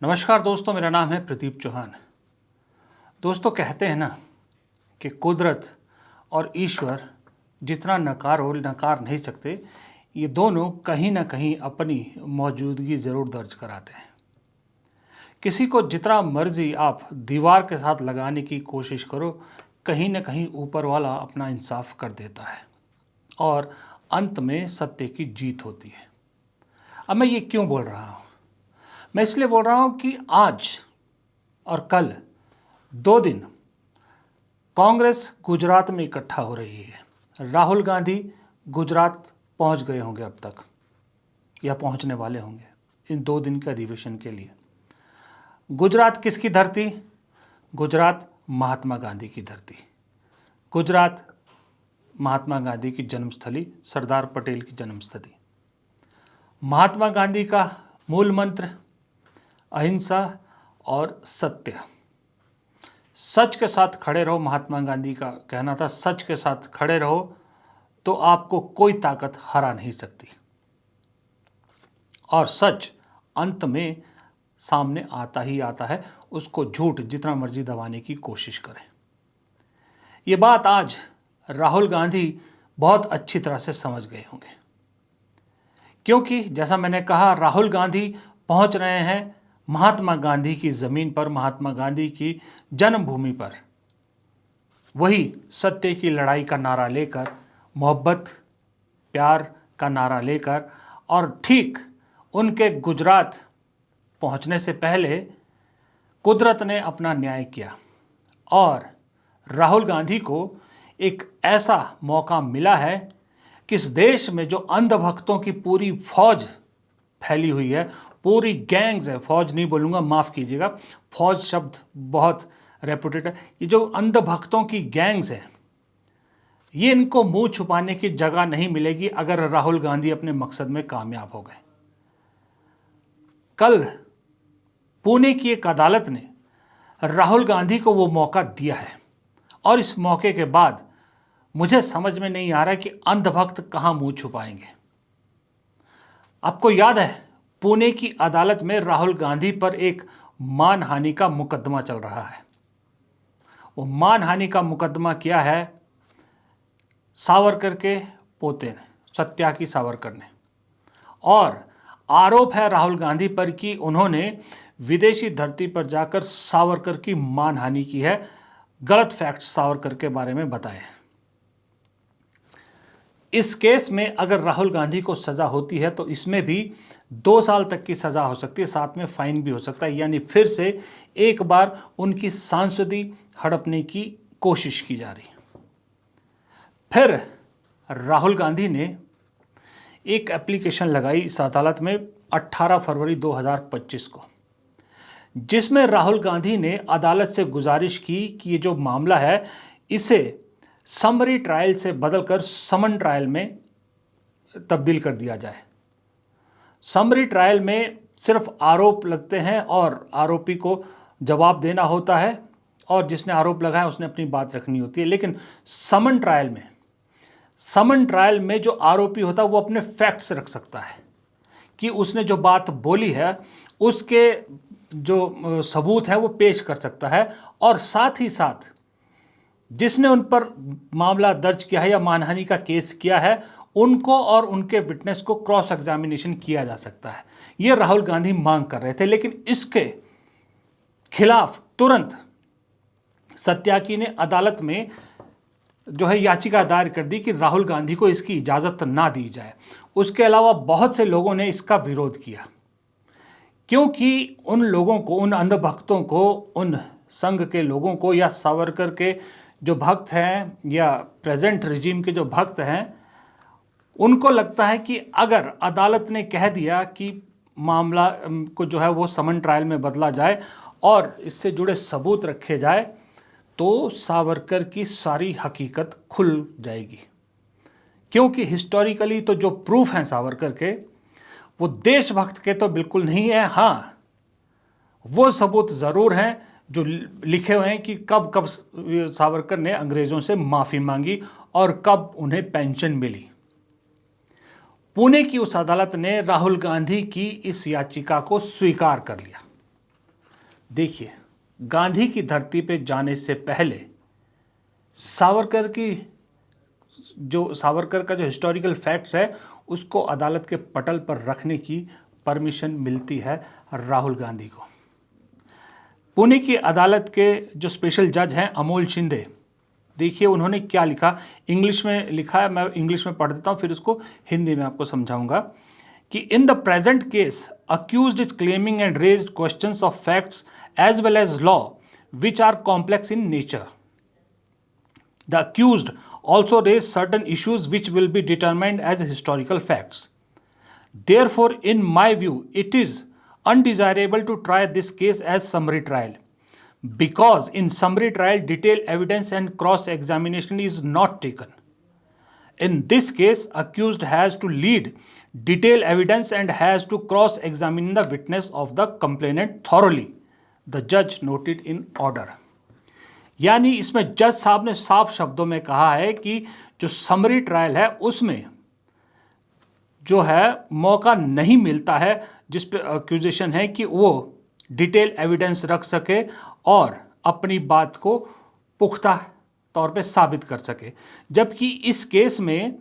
नमस्कार दोस्तों, मेरा नाम है प्रदीप चौहान। दोस्तों, कहते हैं ना कि कुदरत और ईश्वर जितना नकारो नकार नहीं सकते, ये दोनों कहीं ना कहीं अपनी मौजूदगी ज़रूर दर्ज कराते हैं। किसी को जितना मर्जी आप दीवार के साथ लगाने की कोशिश करो, कहीं ना कहीं ऊपर वाला अपना इंसाफ कर देता है और अंत में सत्य की जीत होती है। अब मैं ये क्यों बोल रहा हूँ? मैं इसलिए बोल रहा हूँ कि आज और कल 2 दिन कांग्रेस गुजरात में इकट्ठा हो रही है। राहुल गांधी गुजरात पहुंच गए होंगे अब तक या पहुंचने वाले होंगे इन 2 दिन के अधिवेशन के लिए। गुजरात किसकी धरती? गुजरात महात्मा गांधी की धरती। गुजरात महात्मा गांधी की जन्मस्थली, सरदार पटेल की जन्मस्थली। महात्मा गांधी का मूल मंत्र अहिंसा और सत्य। सच के साथ खड़े रहो, महात्मा गांधी का कहना था, सच के साथ खड़े रहो तो आपको कोई ताकत हरा नहीं सकती। और सच अंत में सामने आता ही आता है, उसको झूठ जितना मर्जी दबाने की कोशिश करें। ये बात आज राहुल गांधी बहुत अच्छी तरह से समझ गए होंगे, क्योंकि जैसा मैंने कहा, राहुल गांधी पहुंच रहे हैं महात्मा गांधी की ज़मीन पर, महात्मा गांधी की जन्मभूमि पर। वही सत्य की लड़ाई का नारा लेकर, मोहब्बत प्यार का नारा लेकर, और ठीक उनके गुजरात पहुंचने से पहले कुदरत ने अपना न्याय किया और राहुल गांधी को एक ऐसा मौका मिला है कि इस देश में जो अंधभक्तों की पूरी फौज फैली हुई है, पूरी गैंग्स है, फौज नहीं बोलूँगा, माफ़ कीजिएगा, फौज शब्द बहुत रेपुटेड है, ये जो अंधभक्तों की गैंग्स है, ये इनको मुंह छुपाने की जगह नहीं मिलेगी अगर राहुल गांधी अपने मकसद में कामयाब हो गए। कल पुणे की एक अदालत ने राहुल गांधी को वो मौका दिया है और इस मौके के बाद मुझे समझ में नहीं आ रहा है कि अंधभक्त कहाँ मुंह छुपाएंगे। आपको याद है, पुणे की अदालत में राहुल गांधी पर एक मानहानि का मुकदमा चल रहा है। वो मानहानि का मुकदमा क्या है? सावरकर के पोते ने, सत्याकी सावरकर ने, और आरोप है राहुल गांधी पर कि उन्होंने विदेशी धरती पर जाकर सावरकर की मानहानि की है, गलत फैक्ट्स सावरकर के बारे में बताए हैं। इस केस में अगर राहुल गांधी को सज़ा होती है तो इसमें भी 2 साल तक की सज़ा हो सकती है, साथ में फाइन भी हो सकता है, यानी फिर से एक बार उनकी सांसदी हड़पने की कोशिश की जा रही है। फिर राहुल गांधी ने एक एप्लीकेशन लगाई इस अदालत में 18 फरवरी 2025 को, जिसमें राहुल गांधी ने अदालत से गुजारिश की कि ये जो मामला है इसे समरी ट्रायल से बदलकर समन ट्रायल में तब्दील कर दिया जाए। समरी ट्रायल में सिर्फ आरोप लगते हैं और आरोपी को जवाब देना होता है और जिसने आरोप लगाया उसने अपनी बात रखनी होती है। लेकिन समन ट्रायल में जो आरोपी होता है वो अपने फैक्ट्स रख सकता है कि उसने जो बात बोली है उसके जो सबूत है वो पेश कर सकता है, और साथ ही साथ जिसने उन पर मामला दर्ज किया है या मानहानि का केस किया है उनको और उनके विटनेस को क्रॉस एग्जामिनेशन किया जा सकता है। ये राहुल गांधी मांग कर रहे थे, लेकिन इसके खिलाफ तुरंत सत्याकी ने अदालत में जो है याचिका दायर कर दी कि राहुल गांधी को इसकी इजाज़त ना दी जाए। उसके अलावा बहुत से लोगों ने इसका विरोध किया, क्योंकि उन लोगों को, उन अंधभक्तों को, उन संघ के लोगों को या सावरकर के जो भक्त हैं या प्रेजेंट रिजीम के जो भक्त हैं, उनको लगता है कि अगर अदालत ने कह दिया कि मामला को जो है वो समन ट्रायल में बदला जाए और इससे जुड़े सबूत रखे जाए तो सावरकर की सारी हकीकत खुल जाएगी। क्योंकि हिस्टोरिकली तो जो प्रूफ हैं सावरकर के, वो देशभक्त के तो बिल्कुल नहीं है। हाँ, वो सबूत ज़रूर हैं जो लिखे हुए हैं कि कब कब सावरकर ने अंग्रेज़ों से माफ़ी मांगी और कब उन्हें पेंशन मिली। पुणे की उस अदालत ने राहुल गांधी की इस याचिका को स्वीकार कर लिया देखिए, गांधी की धरती पे जाने से पहले सावरकर का जो हिस्टोरिकल फैक्ट्स है उसको अदालत के पटल पर रखने की परमिशन मिलती है राहुल गांधी को। पुणे की अदालत के जो स्पेशल जज हैं अमोल शिंदे, देखिए उन्होंने क्या लिखा, इंग्लिश में लिखा है, मैं इंग्लिश में पढ़ देता हूँ फिर उसको हिंदी में आपको समझाऊंगा कि in the present case accused is claiming and raised questions of facts as well as law which are complex in nature. The accused also raised certain issues which will be determined as historical facts. Therefore, in my view, it is undesirable to try this case as summary trial, because in summary trial, detailed evidence and cross-examination is not taken. In this case, accused has to lead detailed evidence and has to cross-examine the witness of the complainant thoroughly, the judge noted in order. यानी इसमें जज साहब ने साफ शब्दों में कहा है कि जो समरी ट्रायल है उसमें जो है मौका नहीं मिलता है जिस पे एक्यूजेशन है कि वो डिटेल एविडेंस रख सके और अपनी बात को पुख्ता तौर पे साबित कर सके। जबकि इस केस में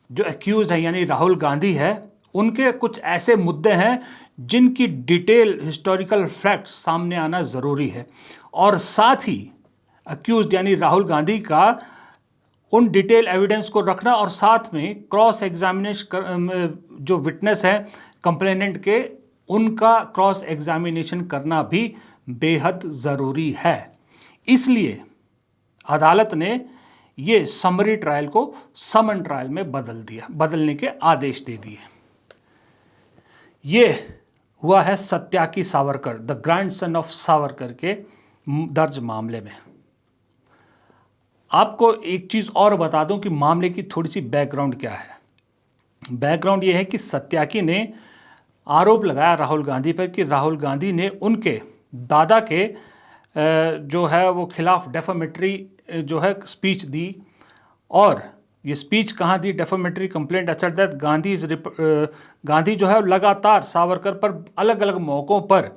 जो एक्यूज है यानी राहुल गांधी है, उनके कुछ ऐसे मुद्दे हैं जिनकी डिटेल हिस्टोरिकल फैक्ट्स सामने आना ज़रूरी है, और साथ ही अक्यूज यानी राहुल गांधी का उन डिटेल एविडेंस को रखना और साथ में क्रॉस एग्जामिनेशन जो विटनेस है कंप्लेनेंट के, उनका क्रॉस एग्जामिनेशन करना भी बेहद ज़रूरी है। इसलिए अदालत ने ये समरी ट्रायल को समन ट्रायल में बदलने के आदेश दे दिए। ये हुआ है Satyaki Savarkar, the grandson of Savarkar के दर्ज मामले में। आपको एक चीज़ और बता दूं कि मामले की थोड़ी सी बैकग्राउंड क्या है। बैकग्राउंड ये है कि सत्याकी ने आरोप लगाया राहुल गांधी पर कि राहुल गांधी ने उनके दादा के जो है वो खिलाफ डेफामेटरी जो है स्पीच दी, और ये स्पीच कहाँ दी, डेफामेटरी कंप्लेंट असर्ट दैट गांधी जो है लगातार सावरकर पर अलग अलग मौक़ों पर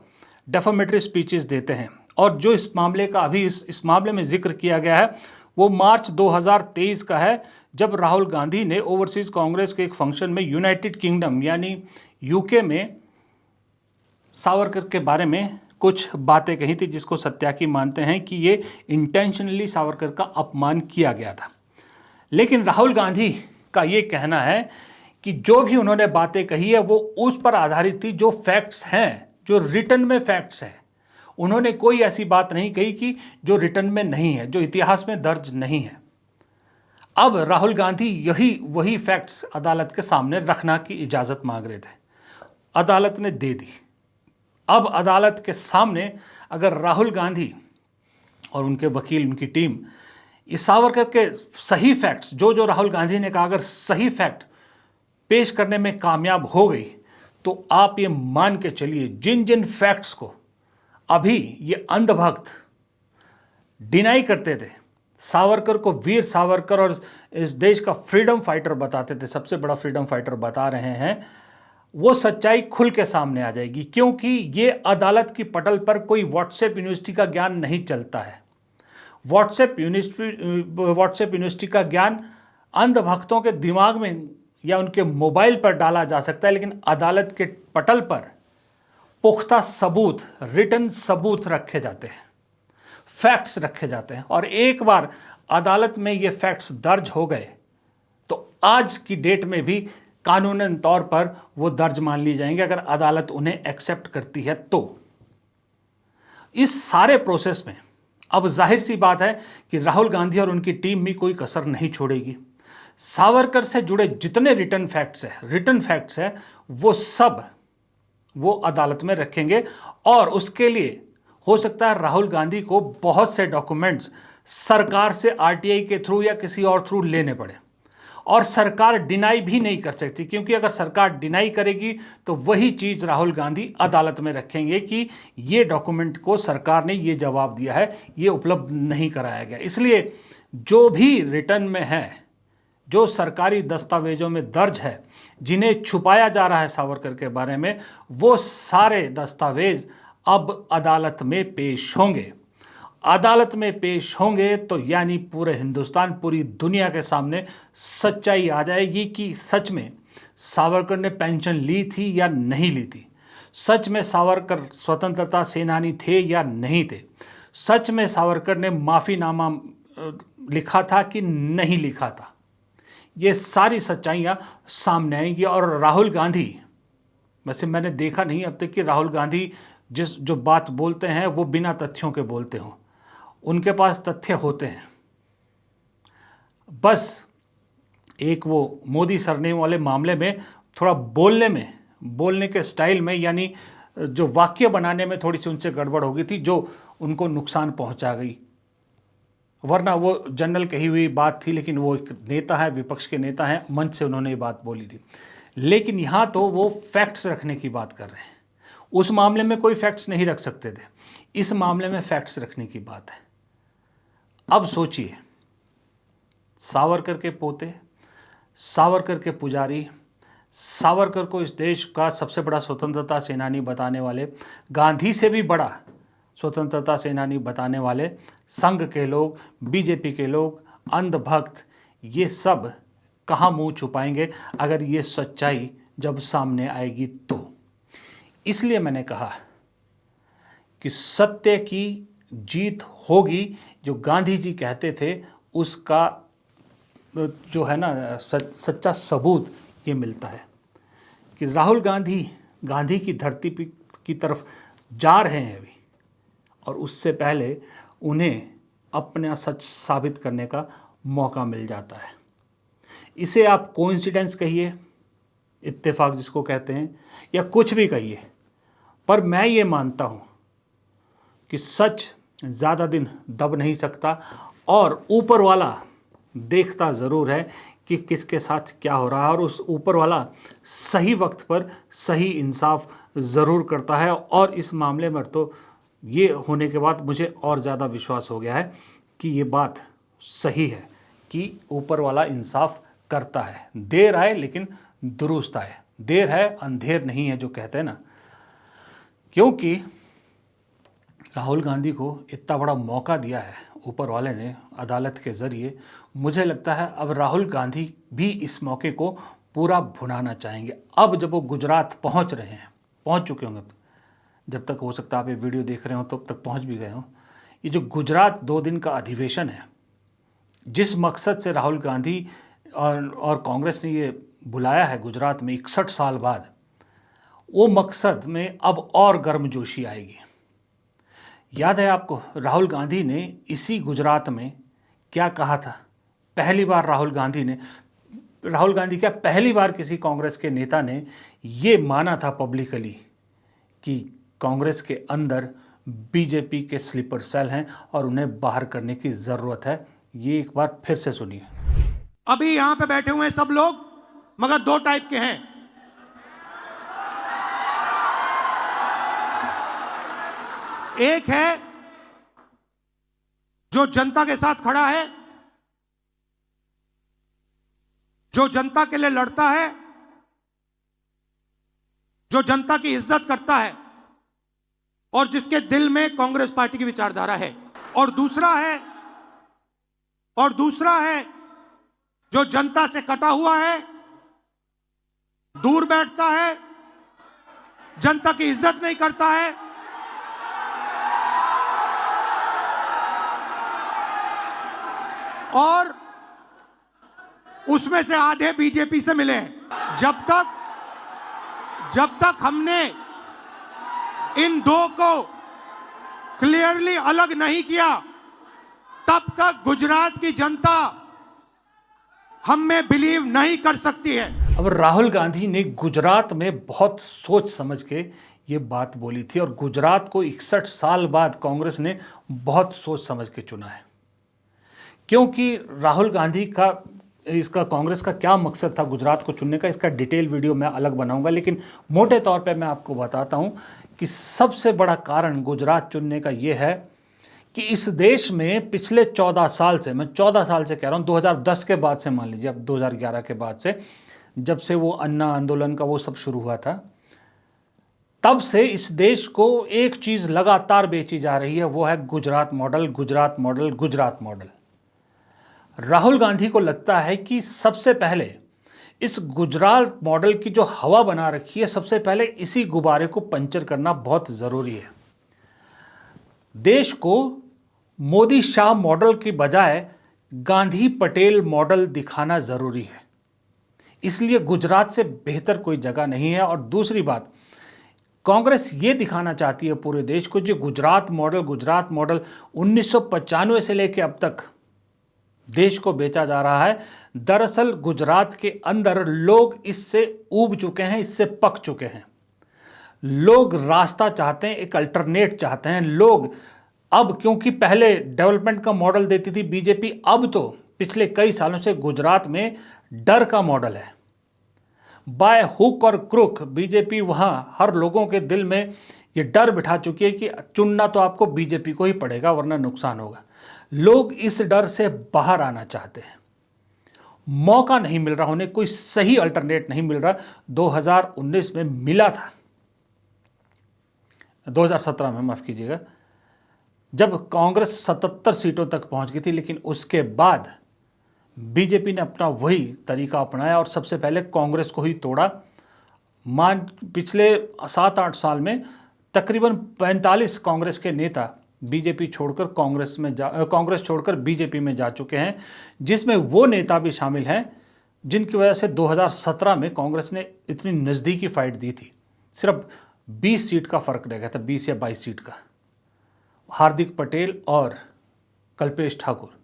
डेफामेटरी स्पीचेस देते हैं। और जो इस मामले का अभी इस मामले में जिक्र किया गया है वो मार्च 2023 का है, जब राहुल गांधी ने ओवरसीज़ कांग्रेस के एक फंक्शन में यूनाइटेड किंगडम यानी यूके में सावरकर के बारे में कुछ बातें कही थी, जिसको सत्याकी मानते हैं कि ये इंटेंशनली सावरकर का अपमान किया गया था। लेकिन राहुल गांधी का ये कहना है कि जो भी उन्होंने बातें कही है वो उस पर आधारित थी जो फैक्ट्स हैं, जो रिटन में फैक्ट्स हैं। उन्होंने कोई ऐसी बात नहीं कही कि जो रिटन में नहीं है, जो इतिहास में दर्ज नहीं है। अब राहुल गांधी वही फैक्ट्स अदालत के सामने रखना की इजाज़त मांग रहे थे, अदालत ने दे दी। अब अदालत के सामने अगर राहुल गांधी और उनके वकील, उनकी टीम इस सावरकर के सही फैक्ट्स जो राहुल गांधी ने कहा, अगर सही फैक्ट पेश करने में कामयाब हो गई तो आप ये मान के चलिए जिन जिन फैक्ट्स को अभी ये अंधभक्त डिनाई करते थे, सावरकर को वीर सावरकर और इस देश का फ्रीडम फाइटर बताते थे, सबसे बड़ा फ्रीडम फाइटर बता रहे हैं, वो सच्चाई खुल के सामने आ जाएगी। क्योंकि ये अदालत की पटल पर कोई व्हाट्सएप यूनिवर्सिटी का ज्ञान नहीं चलता है। व्हाट्सएप यूनिवर्सिटी का ज्ञान अंधभक्तों के दिमाग में या उनके मोबाइल पर डाला जा सकता है, लेकिन अदालत के पटल पर पुख्ता सबूत, रिटन सबूत रखे जाते हैं, फैक्ट्स रखे जाते हैं। और एक बार अदालत में ये फैक्ट्स दर्ज हो गए तो आज की डेट में भी कानूनन तौर पर वो दर्ज मान ली जाएंगे, अगर अदालत उन्हें एक्सेप्ट करती है तो। इस सारे प्रोसेस में अब जाहिर सी बात है कि राहुल गांधी और उनकी टीम भी कोई कसर नहीं छोड़ेगी। सावरकर से जुड़े जितने रिटन फैक्ट्स है वो सब वो अदालत में रखेंगे, और उसके लिए हो सकता है राहुल गांधी को बहुत से डॉक्यूमेंट्स सरकार से आरटीआई के थ्रू या किसी और थ्रू लेने पड़े, और सरकार डिनाई भी नहीं कर सकती, क्योंकि अगर सरकार डिनाई करेगी तो वही चीज़ राहुल गांधी अदालत में रखेंगे कि ये डॉक्यूमेंट को सरकार ने ये जवाब दिया है, ये उपलब्ध नहीं कराया गया। इसलिए जो भी रिटर्न में है, जो सरकारी दस्तावेजों में दर्ज है, जिन्हें छुपाया जा रहा है सावरकर के बारे में, वो सारे दस्तावेज अब अदालत में पेश होंगे। अदालत में पेश होंगे तो यानी पूरे हिंदुस्तान, पूरी दुनिया के सामने सच्चाई आ जाएगी कि सच में सावरकर ने पेंशन ली थी या नहीं ली थी। सच में सावरकर स्वतंत्रता सेनानी थे या नहीं थे। सच में सावरकर ने माफ़ीनामा लिखा था कि नहीं लिखा था। ये सारी सच्चाइयाँ सामने आएंगी। और राहुल गांधी, वैसे मैंने देखा नहीं अब तक कि राहुल गांधी जो बात बोलते हैं वो बिना तथ्यों के बोलते हों। उनके पास तथ्य होते हैं। बस एक वो मोदी सरनेम वाले मामले में थोड़ा बोलने के स्टाइल में, यानी जो वाक्य बनाने में थोड़ी सी उनसे गड़बड़ हो गई थी, जो उनको नुकसान पहुंचा गई। वरना वो जनरल कही हुई बात थी, लेकिन वो एक नेता है, विपक्ष के नेता हैं, मंच से उन्होंने ये बात बोली थी। लेकिन यहाँ तो वो फैक्ट्स रखने की बात कर रहे हैं। उस मामले में कोई फैक्ट्स नहीं रख सकते थे, इस मामले में फैक्ट्स रखने की बात है। अब सोचिए, सावरकर के पोते, सावरकर के पुजारी, सावरकर को इस देश का सबसे बड़ा स्वतंत्रता सेनानी बताने वाले, गांधी से भी बड़ा स्वतंत्रता सेनानी बताने वाले संघ के लोग, बीजेपी के लोग, अंधभक्त, ये सब कहाँ मुंह छुपाएंगे अगर ये सच्चाई जब सामने आएगी तो। इसलिए मैंने कहा कि सत्य की जीत होगी। जो गांधी जी कहते थे उसका जो है ना सच्चा सबूत ये मिलता है कि राहुल गांधी की धरती की तरफ जा रहे हैं अभी, और उससे पहले उन्हें अपना सच साबित करने का मौका मिल जाता है। इसे आप कोइंसिडेंस कहिए, इत्तेफाक जिसको कहते हैं, या कुछ भी कहिए, पर मैं ये मानता हूँ कि सच ज़्यादा दिन दब नहीं सकता, और ऊपर वाला देखता ज़रूर है कि किसके साथ क्या हो रहा है, और उस ऊपर वाला सही वक्त पर सही इंसाफ ज़रूर करता है। और इस मामले में तो ये होने के बाद मुझे और ज़्यादा विश्वास हो गया है कि ये बात सही है कि ऊपर वाला इंसाफ करता है। देर आए लेकिन दुरुस्त आए, देर है अंधेर नहीं है जो कहते हैं ना। क्योंकि राहुल गांधी को इतना बड़ा मौका दिया है ऊपर वाले ने अदालत के ज़रिए, मुझे लगता है अब राहुल गांधी भी इस मौके को पूरा भुनाना चाहेंगे। अब जब वो गुजरात पहुंच रहे हैं, पहुंच चुके होंगे, जब तक हो सकता है आप ये वीडियो देख रहे हो तब तक पहुंच भी गए हो। ये जो गुजरात 2 दिन का अधिवेशन है, जिस मकसद से राहुल गांधी और कांग्रेस ने ये बुलाया है गुजरात में 61 साल बाद, वो मकसद में अब और गर्मजोशी आएगी। याद है आपको राहुल गांधी ने इसी गुजरात में क्या कहा था? पहली बार राहुल गांधी क्या पहली बार किसी कांग्रेस के नेता ने ये माना था पब्लिकली कि कांग्रेस के अंदर बीजेपी के स्लीपर सेल हैं और उन्हें बाहर करने की ज़रूरत है। ये एक बार फिर से सुनिए। अभी यहां पे बैठे हुए हैं सब लोग, मगर 2 टाइप के हैं। एक है जो जनता के साथ खड़ा है, जो जनता के लिए लड़ता है, जो जनता की इज्जत करता है और जिसके दिल में कांग्रेस पार्टी की विचारधारा है। और दूसरा है जो जनता से कटा हुआ है, दूर बैठता है, जनता की इज्जत नहीं करता है, और उसमें से आधे बीजेपी से मिले हैं। जब तक हमने इन 2 को क्लियरली अलग नहीं किया, तब तक गुजरात की जनता हम में बिलीव नहीं कर सकती है। अब राहुल गांधी ने गुजरात में बहुत सोच समझ के ये बात बोली थी, और गुजरात को 61 साल बाद कांग्रेस ने बहुत सोच समझ के चुना है। क्योंकि राहुल गांधी का कांग्रेस का क्या मकसद था गुजरात को चुनने का, इसका डिटेल वीडियो मैं अलग बनाऊंगा, लेकिन मोटे तौर पे मैं आपको बताता हूं कि सबसे बड़ा कारण गुजरात चुनने का ये है कि इस देश में पिछले 14 साल से, मैं 14 साल से कह रहा हूँ, 2010 के बाद से, मान लीजिए अब 2011 के बाद से, जब से वो अन्ना आंदोलन का वो सब शुरू हुआ था, तब से इस देश को एक चीज लगातार बेची जा रही है, वो है Gujarat model, Gujarat model, Gujarat model. Rahul Gandhi को लगता है कि सबसे पहले इस गुजरात मॉडल की जो हवा बना रखी है, सबसे पहले इसी गुब्बारे को पंचर करना बहुत जरूरी है। देश को मोदी शाह मॉडल की बजाय गांधी पटेल मॉडल दिखाना जरूरी है। इसलिए गुजरात से बेहतर कोई जगह नहीं है। और दूसरी बात, कांग्रेस ये दिखाना चाहती है पूरे देश को, जो गुजरात मॉडल 1995 से लेकर अब तक देश को बेचा जा रहा है, दरअसल गुजरात के अंदर लोग इससे ऊब चुके हैं, इससे पक चुके हैं। लोग रास्ता चाहते हैं, एक अल्टरनेट चाहते हैं। लोग अब, क्योंकि पहले डेवलपमेंट का मॉडल देती थी बीजेपी, अब तो पिछले कई सालों से गुजरात में डर का मॉडल है। बाय हुक और क्रुक बीजेपी वहां हर लोगों के दिल में ये डर बिठा चुकी है कि चुनना तो आपको बीजेपी को ही पड़ेगा, वरना नुकसान होगा। लोग इस डर से बाहर आना चाहते हैं। मौका नहीं मिल रहा, उन्हें कोई सही अल्टरनेट नहीं मिल रहा। 2019 में मिला था, 2017 में माफ कीजिएगा, जब कांग्रेस 77 सीटों तक पहुंच गई थी, लेकिन उसके बाद बीजेपी ने अपना वही तरीका अपनाया और सबसे पहले कांग्रेस को ही तोड़ा। पिछले 7-8 साल में तकरीबन 45 कांग्रेस के नेता बीजेपी छोड़कर कांग्रेस छोड़कर बीजेपी में जा चुके हैं, जिसमें वो नेता भी शामिल हैं जिनकी वजह से 2017 में कांग्रेस ने इतनी नज़दीकी फाइट दी थी। सिर्फ 20 सीट का फर्क रह गया था, 20 या 22 सीट का। हार्दिक पटेल और कल्पेश ठाकुर,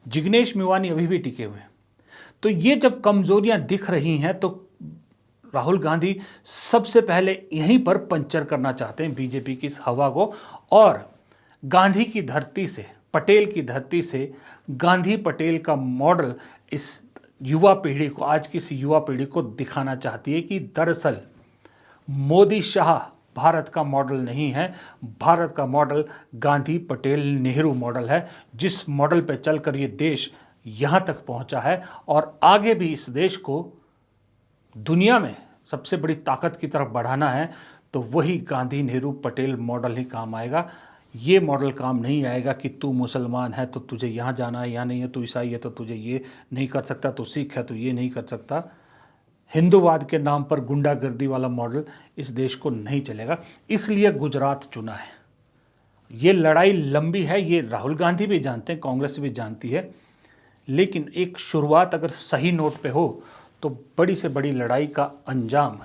जिग्नेश मेवानी अभी भी टिके हुए हैं। तो ये जब कमजोरियां दिख रही हैं तो राहुल गांधी सबसे पहले यहीं पर पंचर करना चाहते हैं बीजेपी की इस हवा को, और गांधी की धरती से, पटेल की धरती से गांधी पटेल का मॉडल इस युवा पीढ़ी को, आज की इस युवा पीढ़ी को दिखाना चाहती है कि दरअसल मोदी शाह भारत का मॉडल नहीं है। भारत का मॉडल गांधी पटेल नेहरू मॉडल है, जिस मॉडल पे चलकर ये देश यहाँ तक पहुँचा है और आगे भी इस देश को दुनिया में सबसे बड़ी ताकत की तरफ बढ़ाना है। तो वही गांधी नेहरू पटेल मॉडल ही काम आएगा। ये मॉडल काम नहीं आएगा कि तू मुसलमान है तो तुझे यहाँ जाना है, यहाँ नहीं है, तू ईसाई है तो तुझे ये नहीं कर सकता, तू सिख है तो ये नहीं कर सकता। हिंदूवाद के नाम पर गुंडागर्दी वाला मॉडल इस देश को नहीं चलेगा। इसलिए गुजरात चुना है। ये लड़ाई लंबी है, ये राहुल गांधी भी जानते हैं, कांग्रेस भी जानती है, लेकिन एक शुरुआत अगर सही नोट पे हो तो बड़ी से बड़ी लड़ाई का अंजाम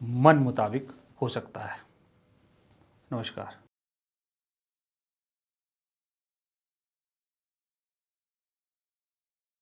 मन मुताबिक हो सकता है। नमस्कार।